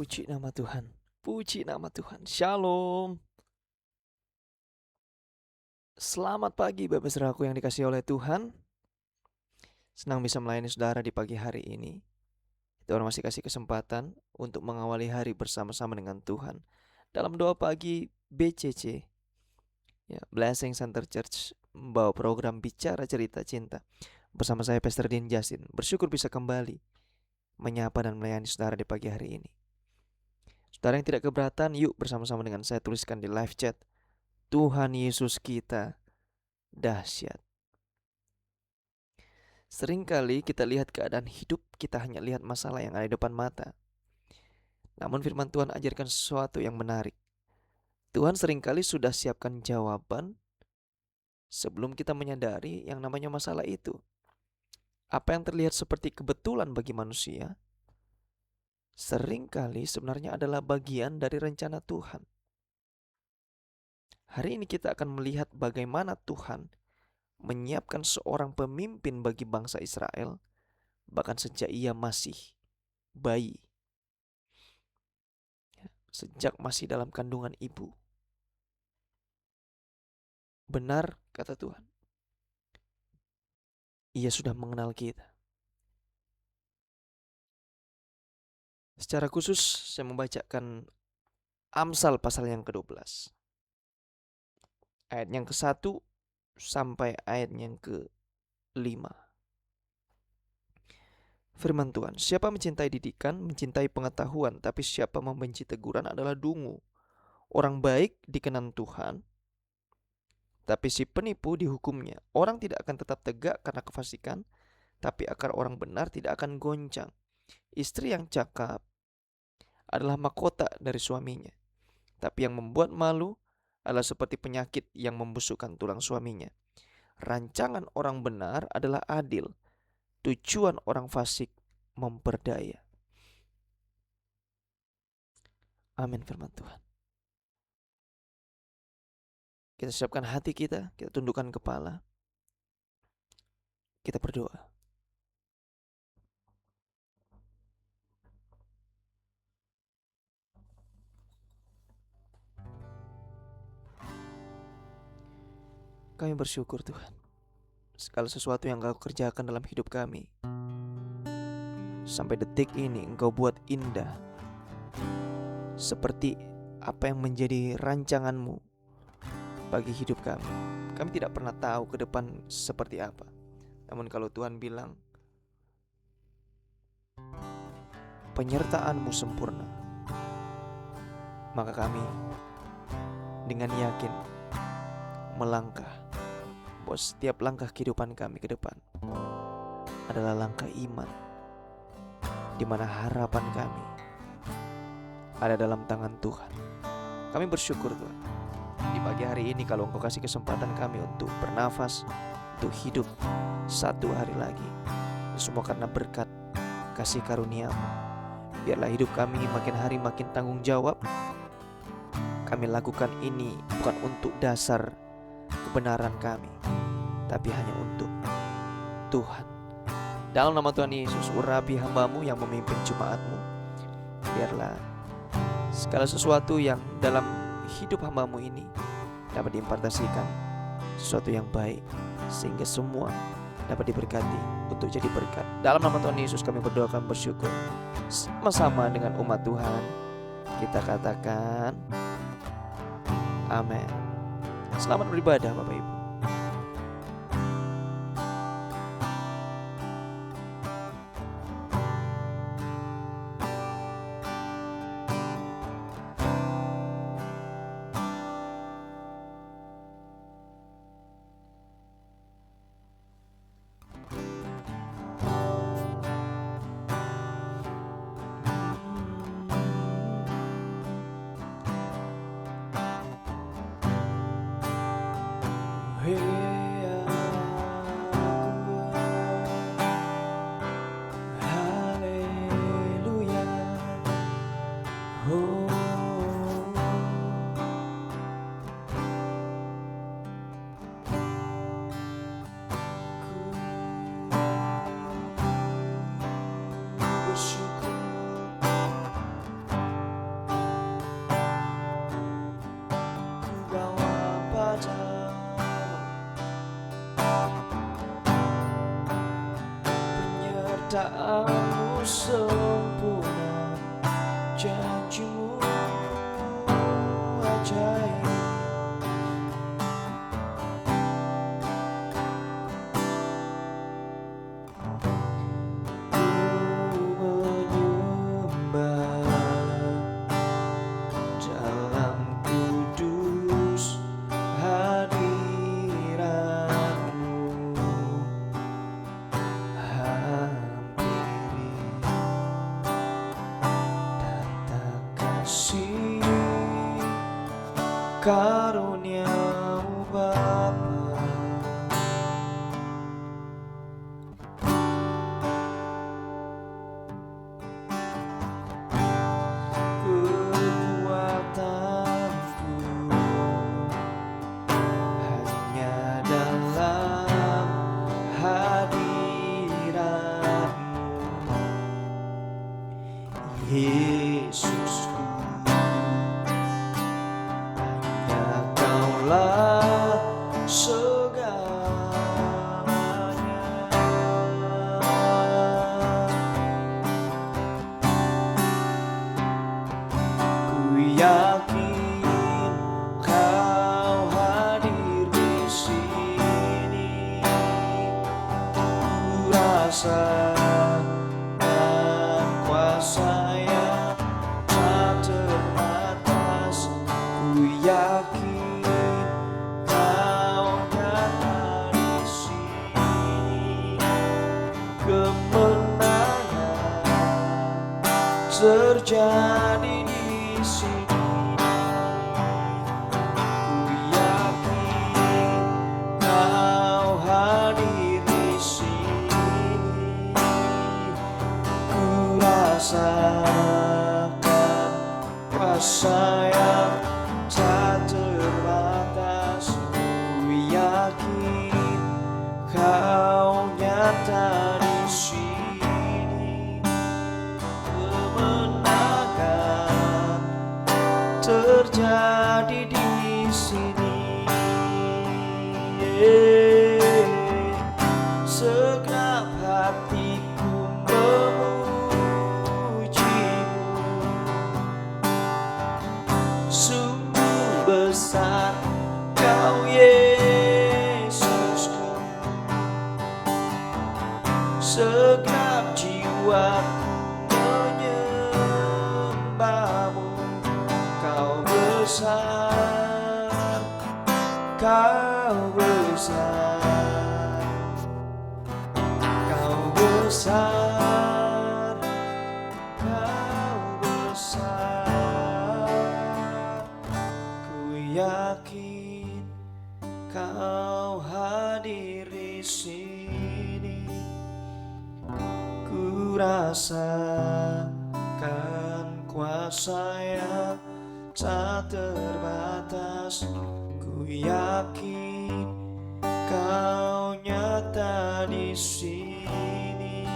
Puji nama Tuhan. Puji nama Tuhan. Shalom. Selamat pagi Bapak Saudaraku yang dikasihi oleh Tuhan. Senang bisa melayani saudara di pagi hari ini. Tuhan masih kasih kesempatan untuk mengawali hari bersama-sama dengan Tuhan. Dalam doa pagi BCC, ya, Blessing Center Church, membawa program Bicara Cerita Cinta. Bersama saya Pastor Dean Justin. Bersyukur bisa kembali menyapa dan melayani saudara di pagi hari ini. Saudara yang tidak keberatan, yuk bersama-sama dengan saya tuliskan di live chat. Tuhan Yesus kita dahsyat. Seringkali kita lihat keadaan hidup, kita hanya lihat masalah yang ada di depan mata. Namun firman Tuhan ajarkan sesuatu yang menarik. Tuhan seringkali sudah siapkan jawaban sebelum kita menyadari yang namanya masalah itu. Apa yang terlihat seperti kebetulan bagi manusia, seringkali sebenarnya adalah bagian dari rencana Tuhan. Hari ini kita akan melihat bagaimana Tuhan menyiapkan seorang pemimpin bagi bangsa Israel, bahkan sejak ia masih bayi, sejak masih dalam kandungan ibu. Benar kata Tuhan, Ia sudah mengenal kita. Secara khusus saya membacakan Amsal pasal yang ke-12, ayat yang ke-1 sampai ayat yang ke-5. Firman Tuhan, siapa mencintai didikan, mencintai pengetahuan, tapi siapa membenci teguran adalah dungu. Orang baik dikenan Tuhan, tapi si penipu dihukumnya. Orang tidak akan tetap tegak karena kefasikan, tapi akar orang benar tidak akan goncang. Istri yang cakap adalah mahkota dari suaminya, tapi yang membuat malu adalah seperti penyakit yang membusukkan tulang suaminya. Rancangan orang benar adalah adil, tujuan orang fasik memperdaya. Amin firman Tuhan. Kita siapkan hati kita tundukkan kepala, kita berdoa. Kami bersyukur Tuhan, segala sesuatu yang Engkau kerjakan dalam hidup kami, sampai detik ini Engkau buat indah, seperti apa yang menjadi rancangan-Mu bagi hidup kami. Kami tidak pernah tahu ke depan seperti apa. Namun kalau Tuhan bilang penyertaan-Mu sempurna, maka kami dengan yakin melangkah bahwa setiap langkah kehidupan kami ke depan adalah langkah iman, di mana harapan kami ada dalam tangan Tuhan. Kami bersyukur Tuhan, di pagi hari ini kalau Engkau kasih kesempatan kami untuk bernafas, untuk hidup satu hari lagi, semua karena berkat kasih karunia-Mu. Biarlah hidup kami makin hari makin tanggung jawab. Kami lakukan ini bukan untuk dasar kebenaran kami, tapi hanya untuk Tuhan. Dalam nama Tuhan Yesus, urapi hamba-Mu yang memimpin jemaat-Mu. Biarlah segala sesuatu yang dalam hidup hamba-Mu ini dapat diimpartasikan sesuatu yang baik, sehingga semua dapat diberkati untuk jadi berkat. Dalam nama Tuhan Yesus kami berdoa, kami bersyukur. Sama-sama dengan umat Tuhan kita katakan amin. Selamat beribadah Bapak Ibu. Penyertaanmu sempurna, janjimu ajaib. Ku menyembah dalam kudus hadiratmu, hampiri tata kasih karunia-Mu Bapa. Kekuatanku hanya dalam hadirat-Mu, Yesusku. Hanya Kaulah segalanya. Ku yakin Kau hadir di sini. Ku rasakan kuasa yang tak terbatas. Ku yakin Kau nyata di sini. Kemenangan terjadi di sini. Ku yakin Kau hadir di sini. Ku rasakan kuasa yang tak terbatas. Ku yakin Kau nyata di sini. Kemenangan terjadi di sini. Segenap hatiku memuji-Mu. Sungguh besar Kau, Yesusku. Segenap jiwaku menyembah-Mu. Kau besar, Kau besar, Kau besar, Kau besar. Ku yakin Kau hadir di sini. Ku rasakan kuasa yang tak terbatas. Ku yakin Kau nyata di sini.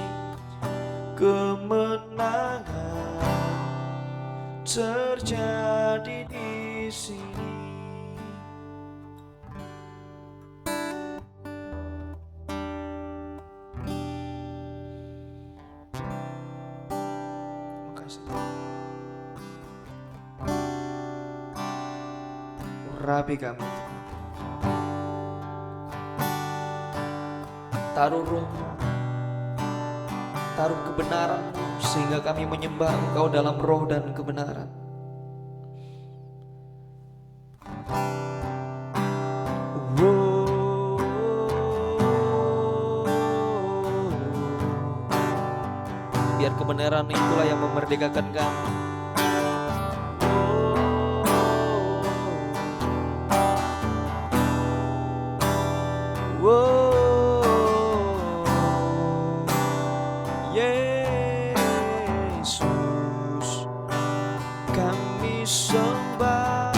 Kemenangan terjadi di sini. Makasih Tuhan. Urapi kami Tuhan. Taruh roh-Mu, taruh kebenaran-Mu, sehingga kami menyembah Engkau dalam roh dan kebenaran. Biar kebenaran itulah yang memerdekakan kami. Yesus, kami sembah.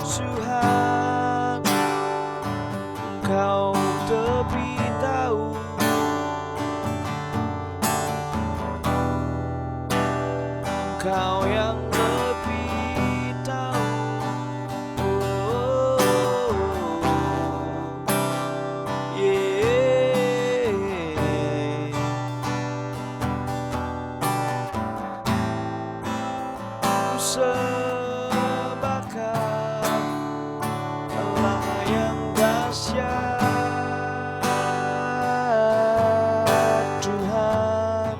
Tuhan, Engkau Kau yang lebih tahu. Oh, yeah. Ku sembahkan Allah yang dahsyat, Tuhan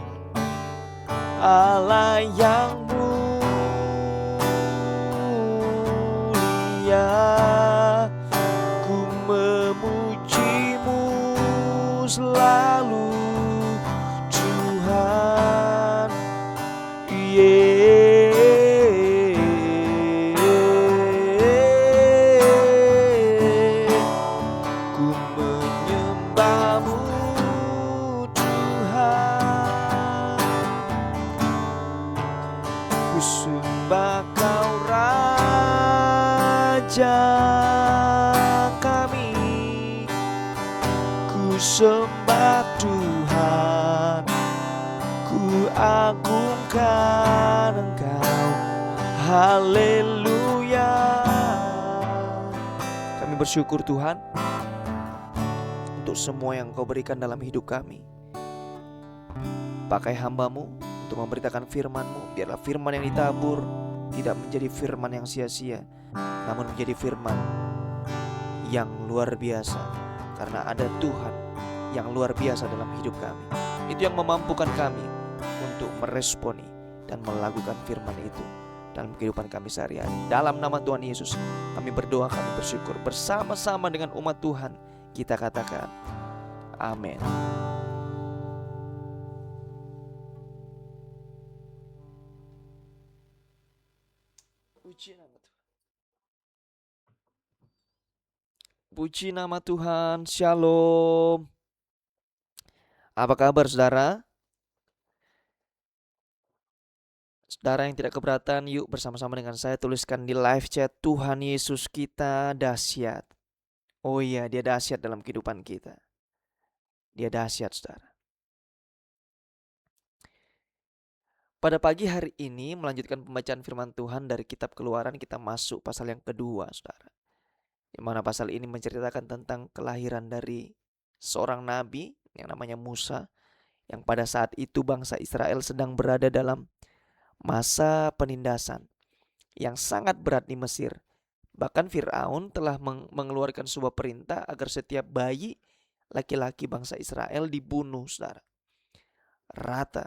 Allah yang mulia. Ku memujimu selalu, Tuhan. Ku menyembahmu, Tuhan. Ku sembah Kau Raja kami. Ku sembah Tuhan, ku agungkan Engkau. Haleluya. Kami bersyukur Tuhan untuk semua yang Kau berikan dalam hidup kami. Pakai hamba-Mu untuk memberitakan firman-Mu. Biarlah firman yang ditabur tidak menjadi firman yang sia-sia, namun menjadi firman yang luar biasa. Karena ada Tuhan yang luar biasa dalam hidup kami. Itu yang memampukan kami untuk meresponi dan melakukan firman itu dalam kehidupan kami sehari-hari. Dalam nama Tuhan Yesus kami berdoa, kami bersyukur. Bersama-sama dengan umat Tuhan kita katakan amin. Puji nama Tuhan. Puji nama Tuhan. Shalom. Apa kabar saudara? Saudara yang tidak keberatan, yuk bersama-sama dengan saya tuliskan di live chat, Tuhan Yesus kita dahsyat. Oh iya, Dia dahsyat dalam kehidupan kita. Dia dahsyat, saudara. Pada pagi hari ini melanjutkan pembacaan firman Tuhan dari kitab Keluaran, kita masuk pasal yang kedua, saudara. Di mana pasal ini menceritakan tentang kelahiran dari seorang nabi yang namanya Musa, yang pada saat itu bangsa Israel sedang berada dalam masa penindasan yang sangat berat di Mesir. Bahkan Firaun telah mengeluarkan sebuah perintah agar setiap bayi laki-laki bangsa Israel dibunuh, saudara. Rata.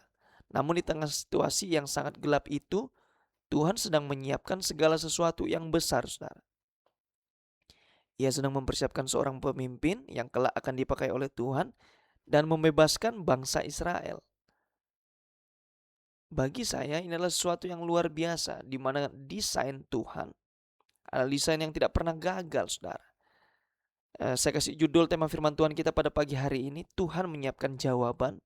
Namun di tengah situasi yang sangat gelap itu, Tuhan sedang menyiapkan segala sesuatu yang besar, saudara. Ia sedang mempersiapkan seorang pemimpin yang kelak akan dipakai oleh Tuhan dan membebaskan bangsa Israel. Bagi saya ini adalah sesuatu yang luar biasa, di mana desain Tuhan adalah desain yang tidak pernah gagal, saudara. Saya kasih judul tema firman Tuhan kita pada pagi hari ini, Tuhan menyiapkan jawaban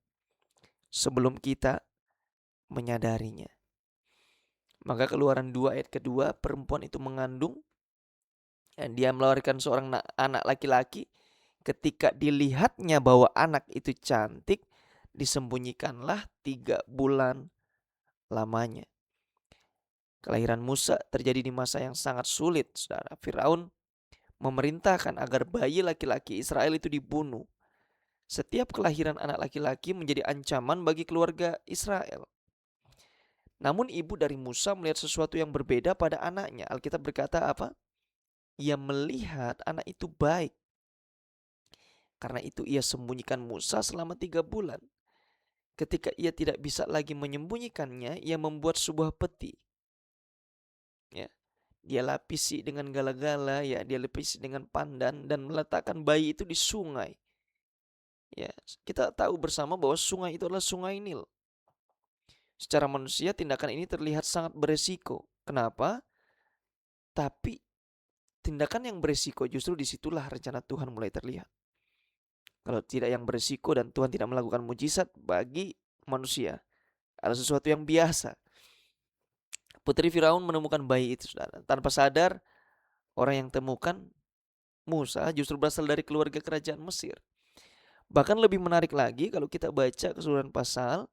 sebelum kita menyadarinya. Maka Keluaran 2 ayat kedua, perempuan itu mengandung dan dia melahirkan seorang anak laki-laki. Ketika dilihatnya bahwa anak itu cantik, disembunyikanlah 3 bulan lamanya. Kelahiran Musa terjadi di masa yang sangat sulit, saudara. Firaun memerintahkan agar bayi laki-laki Israel itu dibunuh. Setiap kelahiran anak laki-laki menjadi ancaman bagi keluarga Israel. Namun ibu dari Musa melihat sesuatu yang berbeda pada anaknya. Alkitab berkata apa? Ia melihat anak itu baik. Karena itu ia sembunyikan Musa selama 3 bulan. Ketika ia tidak bisa lagi menyembunyikannya, ia membuat sebuah peti. Ya, dia lapisi dengan gala-gala, ya, dia lapisi dengan pandan dan meletakkan bayi itu di sungai. Ya, kita tahu bersama bahwa sungai itu adalah Sungai Nil. Secara manusia tindakan ini terlihat sangat beresiko. Kenapa? Tapi tindakan yang beresiko justru disitulah rencana Tuhan mulai terlihat. Kalau tidak yang beresiko dan Tuhan tidak melakukan mujizat bagi manusia, adalah sesuatu yang biasa. Putri Firaun menemukan bayi itu, saudara. Tanpa sadar, orang yang temukan Musa justru berasal dari keluarga kerajaan Mesir. Bahkan lebih menarik lagi kalau kita baca keseluruhan pasal,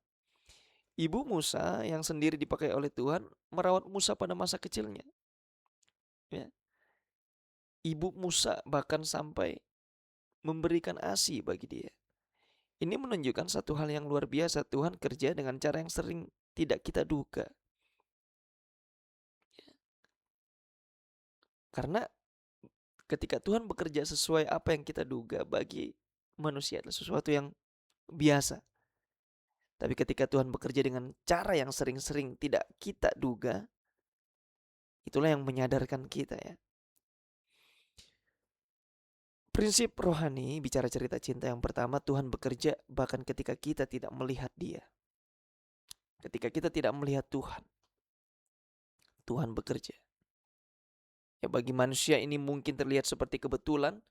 Ibu Musa yang sendiri dipakai oleh Tuhan merawat Musa pada masa kecilnya. Ya. Ibu Musa bahkan sampai memberikan ASI bagi dia. Ini menunjukkan satu hal yang luar biasa. Tuhan kerja dengan cara yang sering tidak kita duga. Karena ketika Tuhan bekerja sesuai apa yang kita duga, bagi manusia adalah sesuatu yang biasa. Tapi ketika Tuhan bekerja dengan cara yang sering-sering tidak kita duga, itulah yang menyadarkan kita ya. Prinsip rohani bicara cerita cinta yang pertama, Tuhan bekerja bahkan ketika kita tidak melihat Dia. Ketika kita tidak melihat Tuhan, Tuhan bekerja. Ya, bagi manusia ini mungkin terlihat seperti kebetulan,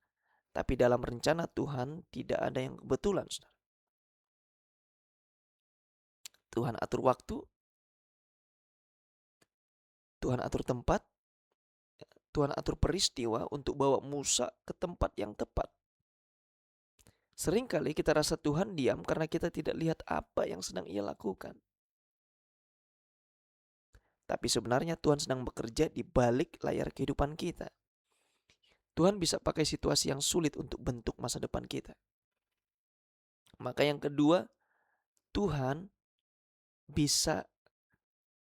tapi dalam rencana Tuhan tidak ada yang kebetulan, saudara. Tuhan atur waktu, Tuhan atur tempat, Tuhan atur peristiwa untuk bawa Musa ke tempat yang tepat. Seringkali kita rasa Tuhan diam karena kita tidak lihat apa yang sedang Ia lakukan. Tapi sebenarnya Tuhan sedang bekerja di balik layar kehidupan kita. Tuhan bisa pakai situasi yang sulit untuk bentuk masa depan kita. Maka yang kedua, Tuhan bisa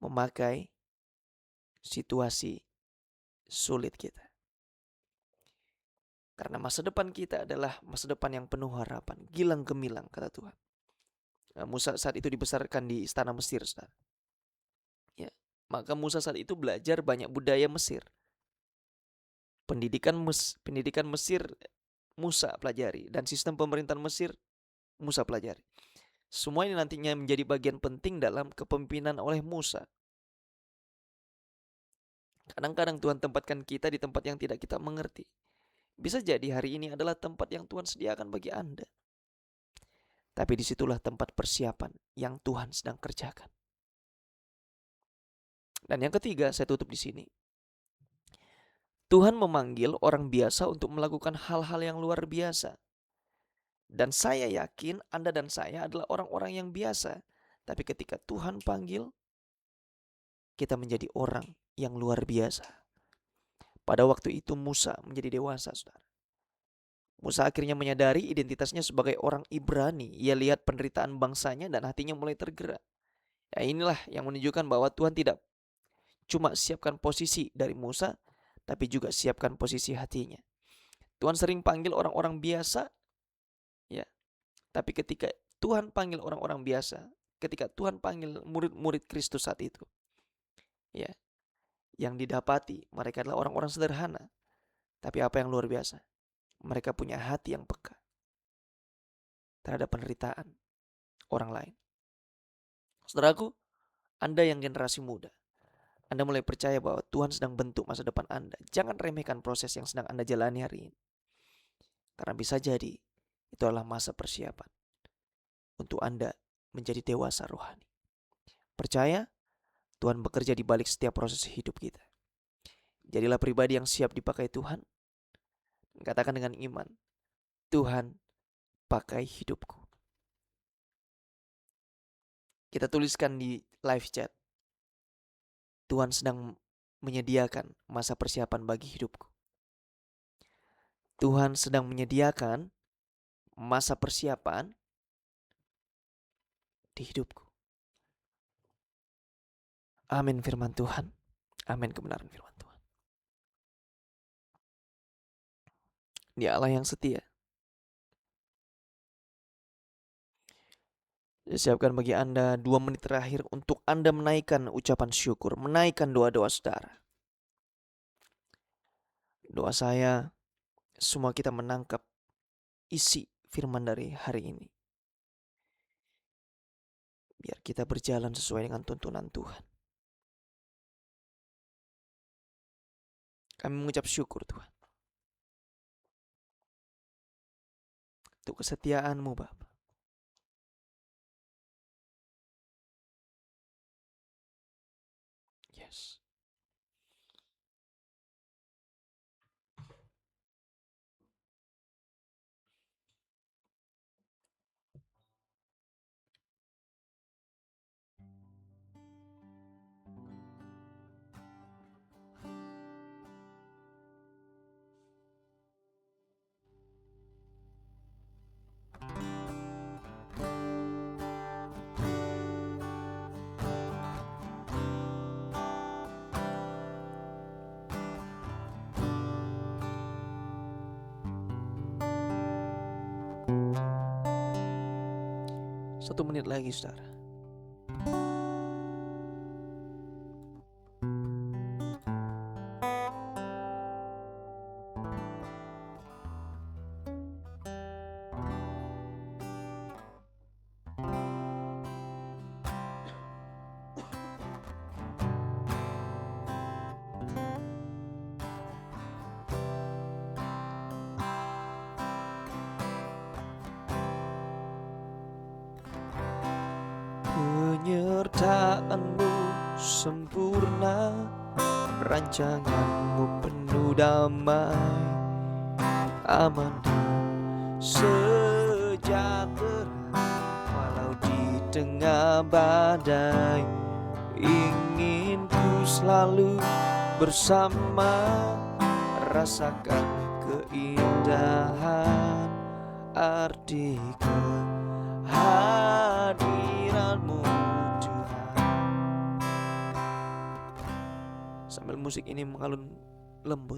memakai situasi sulit kita. Karena masa depan kita adalah masa depan yang penuh harapan, gilang gemilang kata Tuhan. Nah, Musa saat itu dibesarkan di istana Mesir, saudara. Ya, maka Musa saat itu belajar banyak budaya Mesir. Pendidikan Mesir Musa pelajari, dan sistem pemerintahan Mesir Musa pelajari. Semua ini nantinya menjadi bagian penting dalam kepemimpinan oleh Musa. Kadang-kadang Tuhan tempatkan kita di tempat yang tidak kita mengerti. Bisa jadi hari ini adalah tempat yang Tuhan sediakan bagi Anda. Tapi disitulah tempat persiapan yang Tuhan sedang kerjakan. Dan yang ketiga, saya tutup di sini. Tuhan memanggil orang biasa untuk melakukan hal-hal yang luar biasa. Dan saya yakin Anda dan saya adalah orang-orang yang biasa. Tapi ketika Tuhan panggil, kita menjadi orang yang luar biasa. Pada waktu itu Musa menjadi dewasa, saudara. Musa akhirnya menyadari identitasnya sebagai orang Ibrani. Ia lihat penderitaan bangsanya dan hatinya mulai tergerak. Ya, inilah yang menunjukkan bahwa Tuhan tidak cuma siapkan posisi dari Musa, tapi juga siapkan posisi hatinya. Tuhan sering panggil orang-orang biasa, ya. Tapi ketika Tuhan panggil orang-orang biasa, ketika Tuhan panggil murid-murid Kristus saat itu, ya, yang didapati mereka adalah orang-orang sederhana. Tapi apa yang luar biasa? Mereka punya hati yang peka terhadap penderitaan orang lain. Saudaraku, Anda yang generasi muda, Anda mulai percaya bahwa Tuhan sedang bentuk masa depan Anda. Jangan remehkan proses yang sedang Anda jalani hari ini. Karena bisa jadi itu adalah masa persiapan untuk Anda menjadi dewasa rohani. Percaya Tuhan bekerja di balik setiap proses hidup kita. Jadilah pribadi yang siap dipakai Tuhan. Katakan dengan iman, Tuhan pakai hidupku. Kita tuliskan di live chat, Tuhan sedang menyediakan masa persiapan bagi hidupku. Tuhan sedang menyediakan masa persiapan di hidupku. Amin firman Tuhan. Amin kebenaran firman Tuhan. Dia Allah yang setia. Saya siapkan bagi Anda 2 menit terakhir untuk Anda menaikkan ucapan syukur, menaikkan doa-doa saudara. Doa saya, semua kita menangkap isi firman dari hari ini. Biar kita berjalan sesuai dengan tuntunan Tuhan. Kami mengucap syukur Tuhan. Untuk kesetiaan-Mu Bapa. Yes. 1 menit lagi, saudara. Penyertaanmu sempurna, rancanganmu penuh damai, aman dan sejahtera. Walau di tengah badai, ingin ku selalu bersama, rasakan keindahan arti kehadiranmu Tuhan. Sambil musik ini mengalun lembut,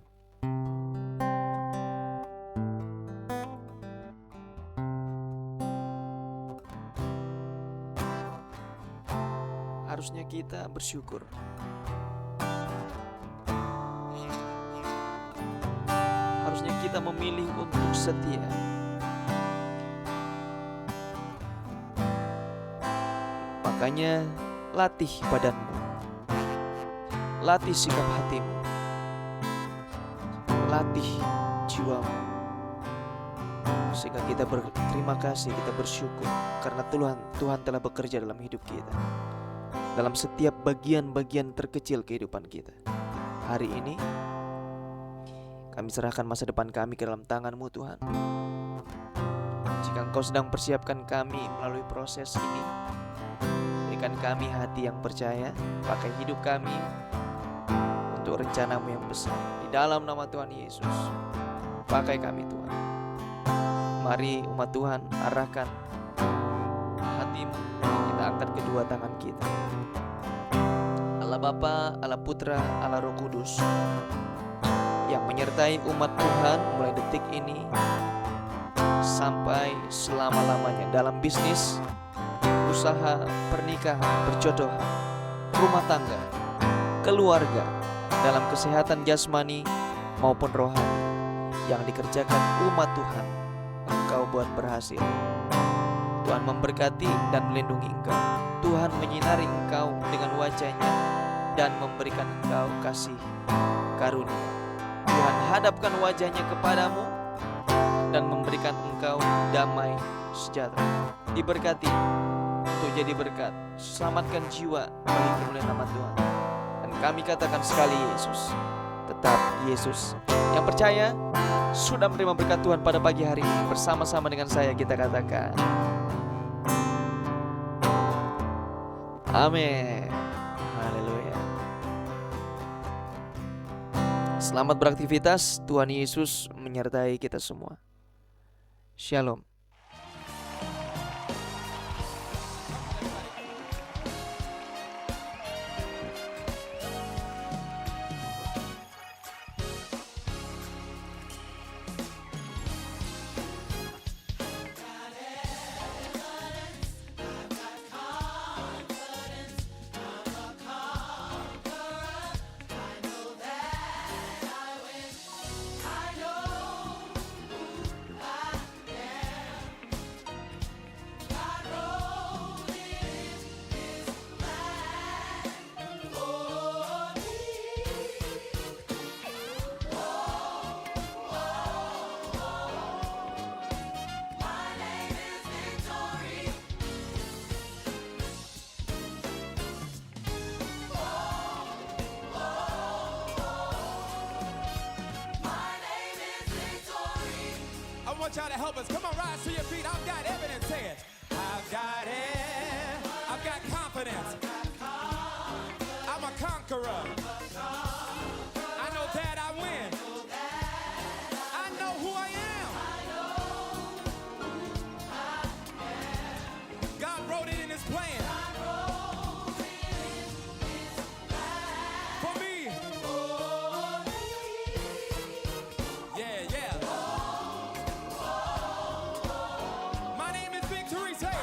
harusnya kita bersyukur. Harusnya kita memilih untuk setia. Makanya latih badanmu, latih sikap hatimu, latih jiwamu, sehingga kita berterima kasih, kita bersyukur karena Tuhan telah bekerja dalam hidup kita, dalam setiap bagian-bagian terkecil kehidupan kita. Hari ini kami serahkan masa depan kami ke dalam tangan-Mu Tuhan. Jika Engkau sedang persiapkan kami melalui proses ini, berikan kami hati yang percaya, pakai hidup kami untuk rencana-Mu yang besar. Di dalam nama Tuhan Yesus, pakai kami Tuhan. Mari umat Tuhan, arahkan hatimu, kita angkat kedua tangan kita. Allah Bapa, Allah Putra, Allah Roh Kudus yang menyertai umat Tuhan mulai detik ini sampai selama-lamanya dalam bisnis, usaha, pernikahan, perjodohan, rumah tangga, keluarga, dalam kesehatan jasmani maupun rohani yang dikerjakan umat Tuhan, Engkau buat berhasil. Tuhan memberkati dan melindungi engkau. Tuhan menyinari engkau dengan wajah-Nya dan memberikan engkau kasih karunia. Tuhan hadapkan wajah-Nya kepadamu dan memberikan engkau damai sejahtera. Diberkati untuk jadi berkat, selamatkan jiwa bagi kemuliaan nama Tuhan. Dan kami katakan sekali, Yesus, tetap Yesus. Yang percaya sudah menerima berkat Tuhan pada pagi hari ini, bersama-sama dengan saya kita katakan amin. Haleluya. Selamat beraktivitas. Tuhan Yesus menyertai kita semua. Shalom. I want y'all to help us. Come on, rise to your feet. I've got evidence. Say it. I've got it. I've got confidence. I'm a conqueror. I know that I win. I know who I am. God wrote it in His plan. For me. Yeah, yeah. My name is Victory. Say it.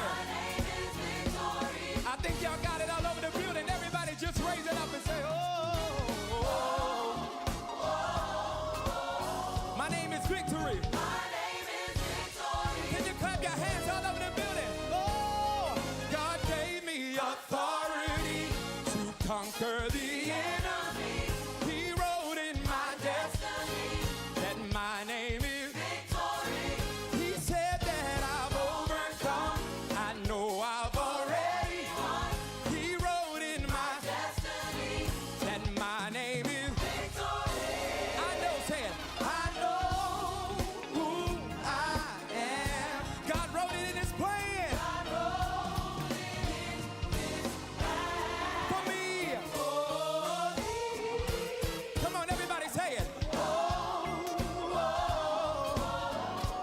conquer the enemy. He wrote in my destiny that my name is victory. He said that I've overcome. I know I've already won. He wrote in my destiny that my name is victory. I know, say it. I know who I am. God wrote it in His plan. God wrote it in His plan. For me. Come on, everybody say it.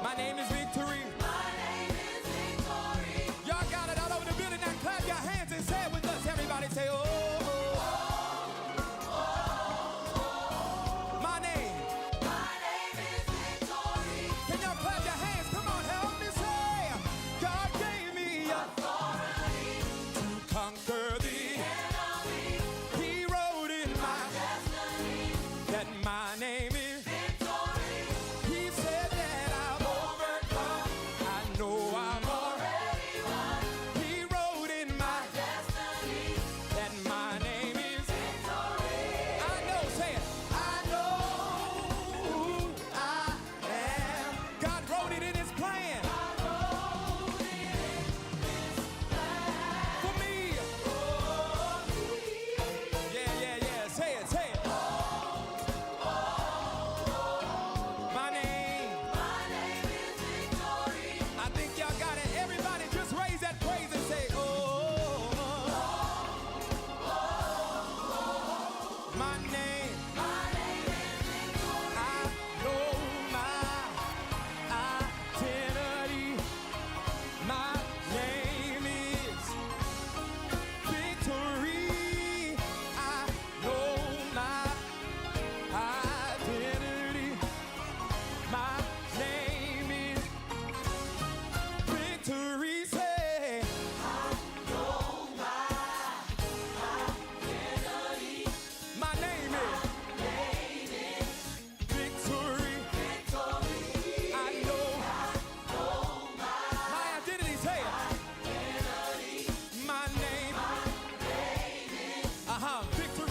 My name is Victory. My name is Victory. Y'all got it all over the building. Now clap your hands and say it with us. Everybody say, oh. My name. My name is Victory. Can y'all clap your hands? Come on, help me say. God gave me authority to conquer the enemy. He wrote in my destiny that my name is victory. He said that I've overcome. I know I've already won. He wrote in my destiny that my name is victory. I know, say it. I know who I am. God wrote it in His plan. God wrote it in His plan. For me. Yeah, yeah, yeah. Say it, say it. My name. My name is Victory. I think y'all got it. Everybody just raise that praise and say, oh. My name. My name is Victory. I know my identity. My name is Victory. I know my identity. My name is Victory. Say, I know my identity. My name is Victory. Victory. I know my identity. Say it. My name. Victory.